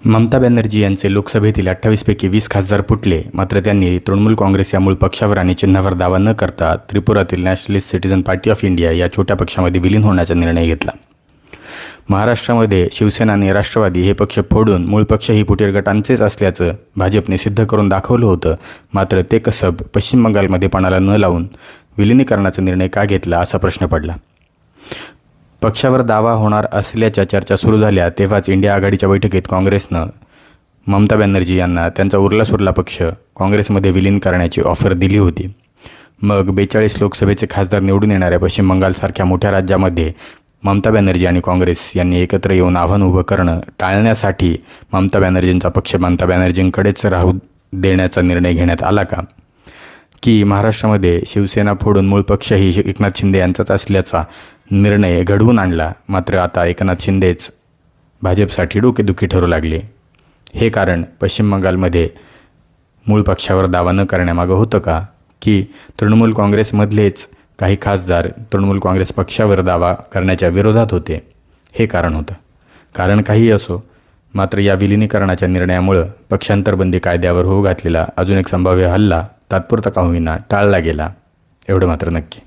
ममता बॅनर्जी यांचे लोकसभेतील 28 पैकी 20 खासदार फुटले. मात्र त्यांनी तृणमूल काँग्रेस या मूळ पक्षावर आणि चिन्हावर दावा न करता त्रिपुरातील nationalist citizen party of India या छोट्या पक्षामध्ये विलीन होण्याचा निर्णय घेतला. महाराष्ट्रामध्ये शिवसेना आणि राष्ट्रवादी हे पक्ष फोडून मूळ पक्ष ही फुटीर गटांचेच असल्याचं भाजपने सिद्ध करून दाखवलं होतं. मात्र ते कसब पश्चिम बंगालमध्ये पणाला न लावून विलिनीकरणाचा निर्णय का घेतला असा प्रश्न पडला. पक्षावर दावा होणार असल्याच्या चर्चा सुरू झाल्या तेव्हाच इंडिया आघाडीच्या बैठकीत काँग्रेसनं ममता बॅनर्जी यांना त्यांचा उरलासुरला पक्ष काँग्रेसमध्ये विलीन करण्याची ऑफर दिली होती. मग 42 लोकसभेचे खासदार निवडून येणाऱ्या पश्चिम बंगालसारख्या मोठ्या राज्यामध्ये ममता बॅनर्जी आणि काँग्रेस यांनी एकत्र येऊन आव्हान उभं करणं टाळण्यासाठी ममता बॅनर्जींचा पक्ष ममता बॅनर्जींकडेच राहू देण्याचा निर्णय घेण्यात आला का? की महाराष्ट्रामध्ये शिवसेना फोडून मूळ पक्षही एकनाथ शिंदे यांचाच असल्याचा निर्णय घडवून आणला. मात्र आता एकनाथ शिंदेच भाजपसाठी डोकेदुखी ठरू लागले. हे कारण पश्चिम बंगालमध्ये मूळ पक्षावर दावा न करण्यामागं होतं का? की तृणमूल काँग्रेसमधलेच काही खासदार तृणमूल काँग्रेस पक्षावर दावा करण्याच्या विरोधात होते? हे कारण होतं. कारण काहीही असो, मात्र या विलिनीकरणाच्या निर्णयामुळं पक्षांतरबंदी कायद्यावर होऊ घातलेला अजून एक संभाव्य हल्ला तात्पुरता का होईना टाळला गेला, एवढं मात्र नक्की.